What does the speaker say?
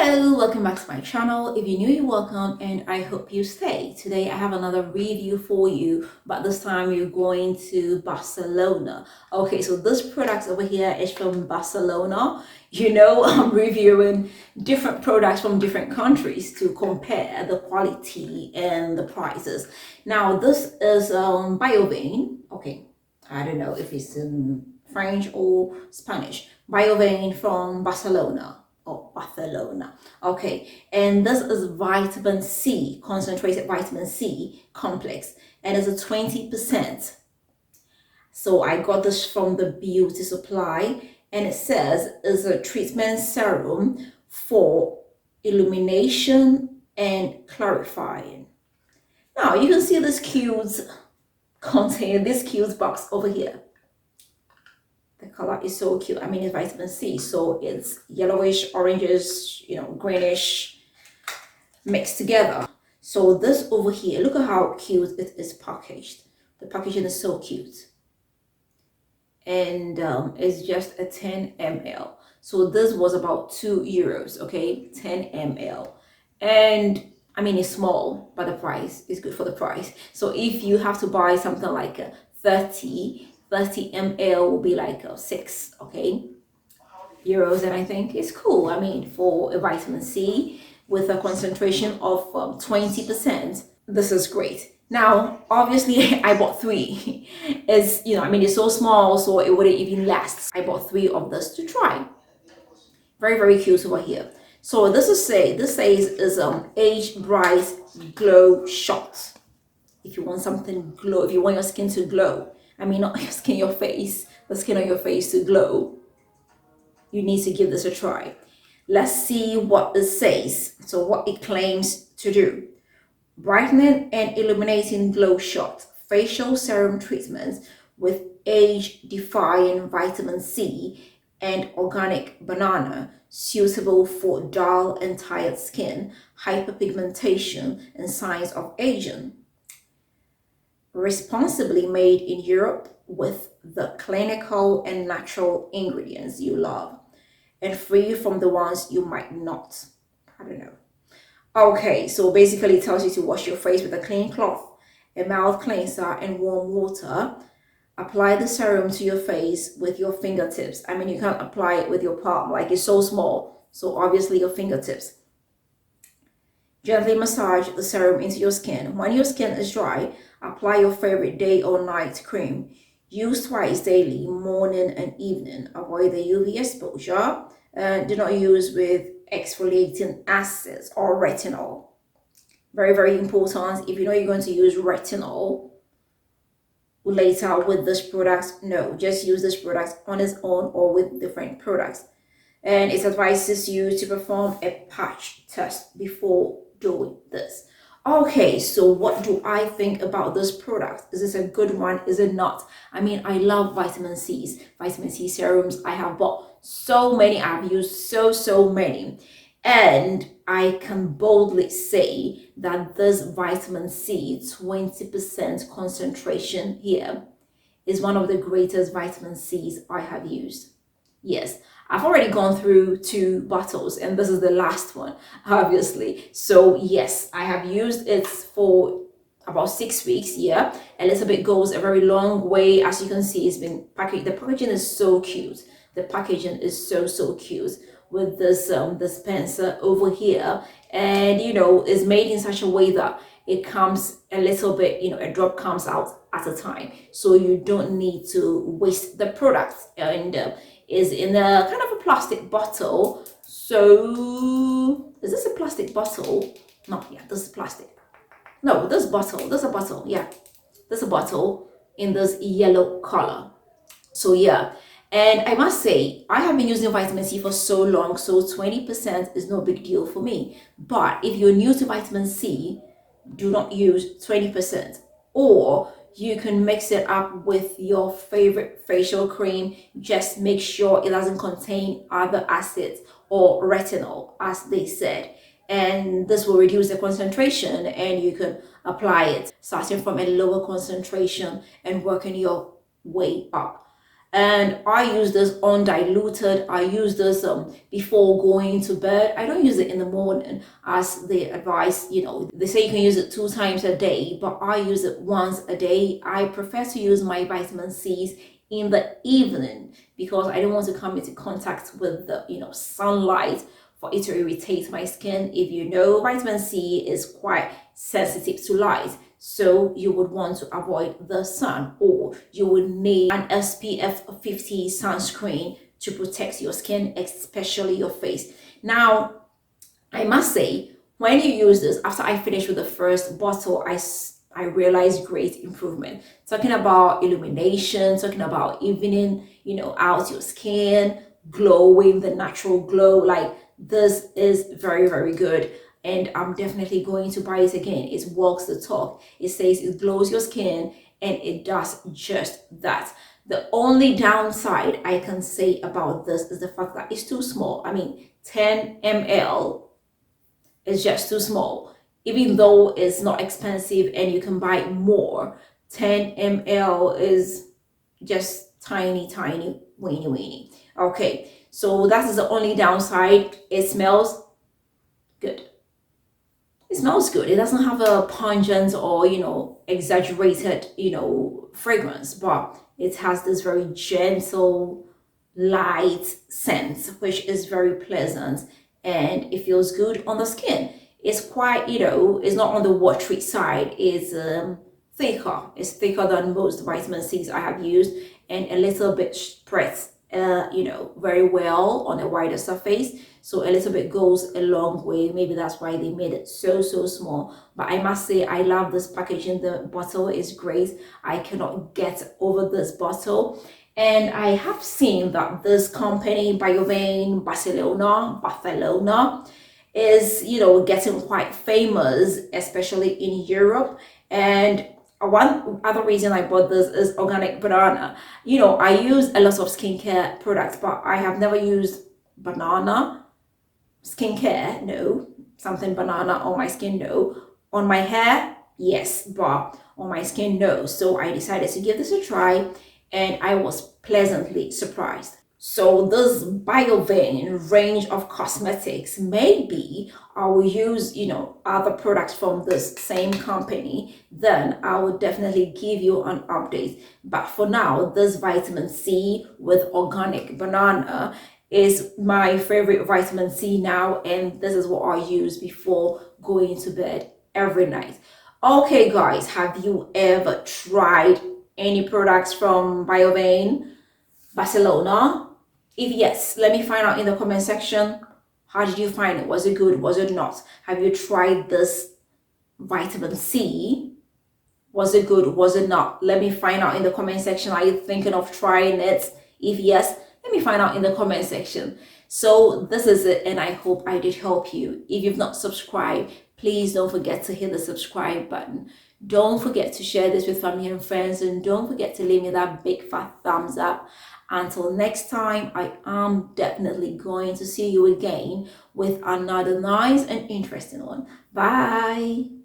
Hello, welcome back to my channel. If you're new, you're welcome and I hope you stay. Today I have another review for you, but this time you're going to Barcelona. Okay, so this product over here is from Barcelona. You know, I'm reviewing different products from different countries to compare the quality and the prices. Now this is BIOVENE. Okay, I don't know if it's in French or Spanish. BIOVENE from Barcelona. Oh, Barcelona. Okay, and this is vitamin C, concentrated vitamin C complex, and it's a 20%. So I got this from the beauty supply, and it says it's a treatment serum for illumination and clarifying. Now you can see this cute container, this cute box over here. The color is so cute. I mean, it's vitamin C, so it's yellowish, oranges, greenish mixed together. So this over here, look at how cute it is packaged. The packaging is so cute. And it's just a 10 ml. So this was about €2, okay? 10 ml. And I mean, it's small, but the price is good for the price. So if you have to buy something like a 30 ml will be like 6, okay, euros, and I think it's cool. I mean, for a vitamin C with a concentration of 20%, this is great. Now, obviously, I bought 3. It's, I mean, it's so small, so it wouldn't even last. I bought 3 of this to try. Very, very cute over here. So this says is age bright glow shot. If you want something glow, if you want your skin to glow, I mean, not your skin, your face, the skin on your face to glow, you need to give this a try. Let's see what it says. So what it claims to do. Brightening and illuminating glow shot, facial serum treatment with age-defying vitamin C and organic banana, suitable for dull and tired skin, hyperpigmentation, and signs of aging. Responsibly made in Europe with the clinical and natural ingredients you love, and free from the ones you might not. I don't know. Okay, so basically it tells you to wash your face with a clean cloth, a mouth cleanser, and warm water. Apply the serum to your face with your fingertips. I mean, you can't apply it with your palm, like it's so small, so obviously your fingertips. Gently massage the serum into your skin. When your skin is dry, apply your favorite day or night cream. Use twice daily, morning and evening. Avoid the UV exposure. Do not use with exfoliating acids or retinol. Very, very important. If you know you're going to use retinol later with this product, no, just use this product on its own or with different products. And it advises you to perform a patch test before doing this. Okay, so what do I think about this product? Is this a good one? Is it not? I mean, I love vitamin C serums. I have bought so many. I've used so many, and I can boldly say that this vitamin C 20% concentration here is one of the greatest vitamin C's I have used. Yes, I've already gone through 2 bottles and this is the last one, obviously. So yes, I have used it for about 6 weeks. Yeah, a little bit goes a very long way. As you can see, it's been packaged. The packaging is so cute. The packaging is so cute with this dispenser over here, and is made in such a way that it comes a little bit, a drop comes out at a time, so you don't need to waste the product. And is in a kind of a plastic bottle. So is this a plastic bottle? No, yeah, this is plastic. No, this bottle, there's a bottle. Yeah, there's a bottle in this yellow color. So yeah, and I must say, I have been using vitamin C for so long, so 20% is no big deal for me. But if you're new to vitamin C, do not use 20%, or you can mix it up with your favorite facial cream. Just make sure it doesn't contain other acids or retinol, as they said, and this will reduce the concentration, and you can apply it starting from a lower concentration and working your way up. and I use this undiluted. I use this before going to bed. I don't use it in the morning as they advise. They say you can use it 2 times a day, but I use it once a day. I prefer to use my vitamin C's in the evening because I don't want to come into contact with the sunlight for it to irritate my skin. If you know, vitamin C is quite sensitive to light, so you would want to avoid the sun, or you would need an SPF 50 sunscreen to protect your skin, especially your face. Now, I must say, when you use this, after I finished with the first bottle, I realized great improvement. Talking about illumination, talking about evening, out your skin, glowing, the natural glow. Like, this is very, very good. And I'm definitely going to buy it again. It walks the talk. It says it glows your skin, and it does just that. The only downside I can say about this is the fact that it's too small. I mean, 10 ml is just too small. Even though it's not expensive and you can buy more, 10 ml is just tiny, tiny, weeny, weeny. Okay, so that is the only downside. It smells good. It smells good. It doesn't have a pungent or exaggerated fragrance, but it has this very gentle, light scent, which is very pleasant, and it feels good on the skin. It's quite, it's not on the watery side. It's thicker. It's thicker than most vitamin C's I have used, and a little bit spreads very well on a wider surface. So a little bit goes a long way. Maybe that's why they made it so small. But I must say, I love this packaging. The bottle is great. I cannot get over this bottle. And I have seen that this company, BIOVENE Barcelona, is getting quite famous, especially in Europe. And one other reason I bought this is organic banana. I use a lot of skincare products, but I have never used banana skincare. No. Something banana on my skin, no. On my hair, yes, but on my skin, no. So I decided to give this a try, and I was pleasantly surprised. So this BIOVENE range of cosmetics, maybe I will use other products from this same company, then I will definitely give you an update. But for now, this vitamin C with organic banana is my favorite vitamin C now, and this is what I use before going to bed every night. Okay guys, have you ever tried any products from BIOVENE Barcelona? If yes, let me find out in the comment section. How did you find it? Was it good? Was it not? Have you tried this vitamin C? Was it good? Was it not? Let me find out in the comment section. Are you thinking of trying it? If yes, let me find out in the comment section. So this is it, and I hope I did help you. If you've not subscribed, please don't forget to hit the subscribe button. Don't forget to share this with family and friends, and don't forget to leave me that big fat thumbs up. Until next time, I am definitely going to see you again with another nice and interesting one. Bye.